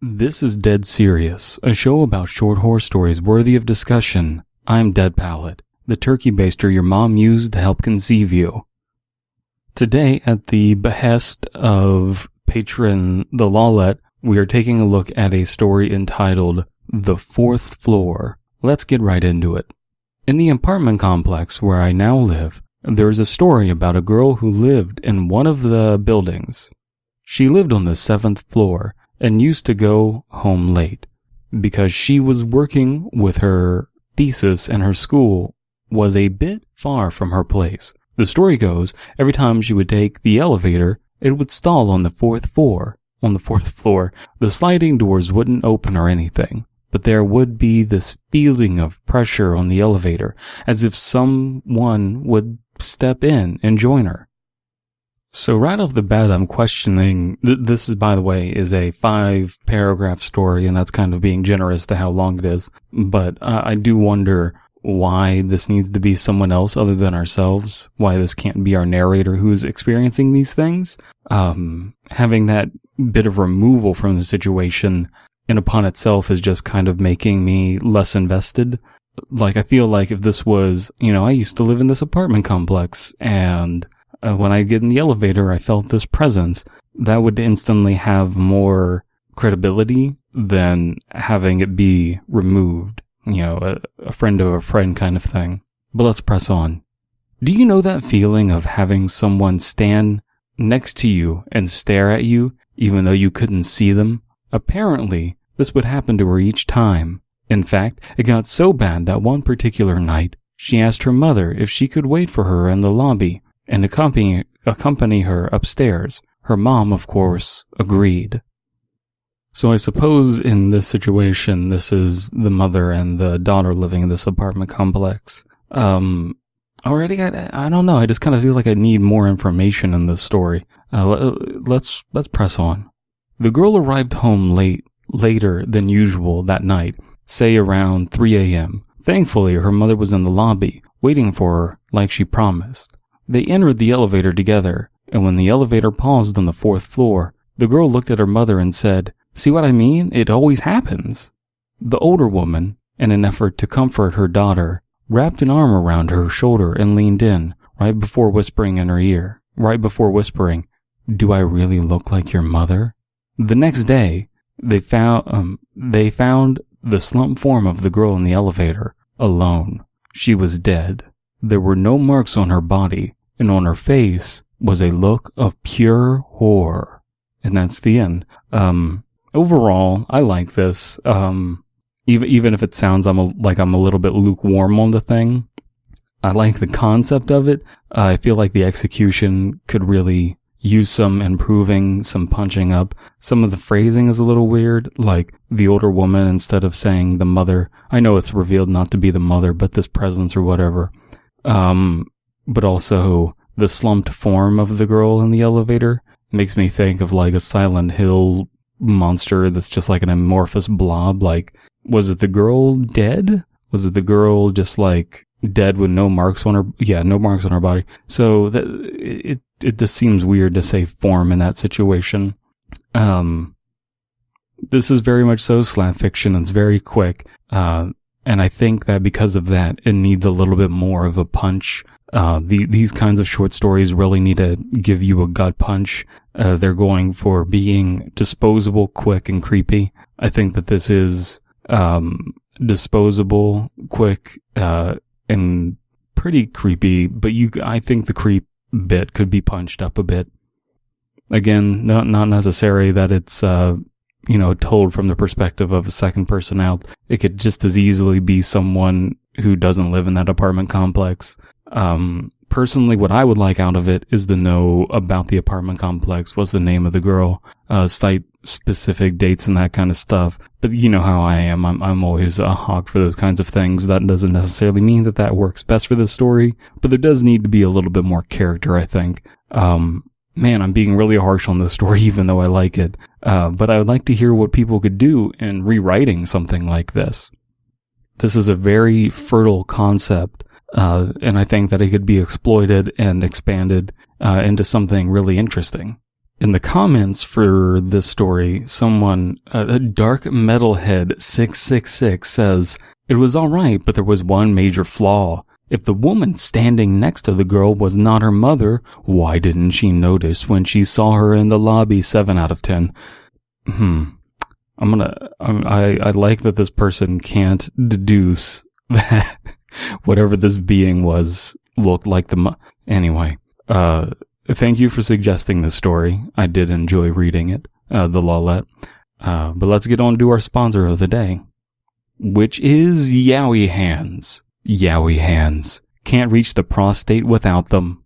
This is Dead Serious, a show about short horror stories worthy of discussion. I'm Dead Palette, the turkey baster your mom used to help conceive you. Today, at the behest of patron The Lawlet, we are taking a look at a story entitled The Fourth Floor. Let's get right into it. In the apartment complex where I now live, there is a story about a girl who lived in one of the buildings. She lived on the 7th floor and used to go home late because she was working with her thesis and her school was a bit far from her place. The story goes, every time she would take the elevator, it would stall on the fourth floor. The sliding doors wouldn't open or anything, but there would be this feeling of pressure on the elevator, as if someone would step in and join her. So right off the bat, I'm questioning, this is, by the way, is a 5-paragraph story, and that's kind of being generous to how long it is, but I do wonder why this needs to be someone else other than ourselves, why this can't be our narrator who's experiencing these things. Having that bit of removal from the situation in upon itself is just kind of making me less invested. Like, I feel like if this was, I used to live in this apartment complex, and when I get in the elevator, I felt this presence, that would instantly have more credibility than having it be removed. A friend of a friend kind of thing. But let's press on. Do you know that feeling of having someone stand next to you and stare at you, even though you couldn't see them? Apparently, this would happen to her each time. In fact, it got so bad that one particular night, she asked her mother if she could wait for her in the lobby and accompany her upstairs. Her mom, of course, agreed. So I suppose in this situation, this is the mother and the daughter living in this apartment complex. Already, I don't know. I just kind of feel like I need more information in this story. Let's press on. The girl arrived home later than usual that night, say around 3 a.m. Thankfully, her mother was in the lobby, waiting for her like she promised. They entered the elevator together, and when the elevator paused on the 4th floor, the girl looked at her mother and said, "See what I mean? It always happens." The older woman, in an effort to comfort her daughter, wrapped an arm around her shoulder and leaned in, right before whispering, "Do I really look like your mother?" The next day, they found the slumped form of the girl in the elevator, alone. She was dead. There were no marks on her body, and on her face was a look of pure horror. And that's the end. Overall, I like this. Even if it sounds like I'm a little bit lukewarm on the thing, I like the concept of it. I feel like the execution could really use some improving, some punching up. Some of the phrasing is a little weird, like the older woman, instead of saying the mother. I know it's revealed not to be the mother, but this presence or whatever. But also the slumped form of the girl in the elevator makes me think of like a Silent Hill monster that's just like an amorphous blob. Like, was it the girl dead? Was it the girl just like dead with no marks on her? Yeah, no marks on her body. So that it just seems weird to say form in that situation. This is very much so slant fiction. It's very quick. And I think that because of that, it needs a little bit more of a punch. These kinds of short stories really need to give you a gut punch. They're going for being disposable, quick, and creepy. I think that this is disposable, quick, and pretty creepy, but I think the creep bit could be punched up a bit. Again, not necessary that it's told from the perspective of a second person out. It could just as easily be someone who doesn't live in that apartment complex. Personally, what I would like out of it is to know about the apartment complex. What's the name of the girl? Cite specific dates and that kind of stuff. But you know how I am. I'm always a hawk for those kinds of things. That doesn't necessarily mean that works best for this story, but there does need to be a little bit more character, I think. Man, I'm being really harsh on this story, even though I like it. But I would like to hear what people could do in rewriting something like this. This is a very fertile concept, and I think that it could be exploited and expanded into something really interesting. In the comments for this story, someone, a Dark Metalhead 666 says, "It was alright, but there was one major flaw. If the woman standing next to the girl was not her mother, why didn't she notice when she saw her in the lobby? 7 out of 10. I like that this person can't deduce that whatever this being was looked like anyway. Thank you for suggesting this story. I did enjoy reading it, the Lawlette. But let's get on to our sponsor of the day, which is Yowie Hands. Yowie Hands. Can't reach the prostate without them.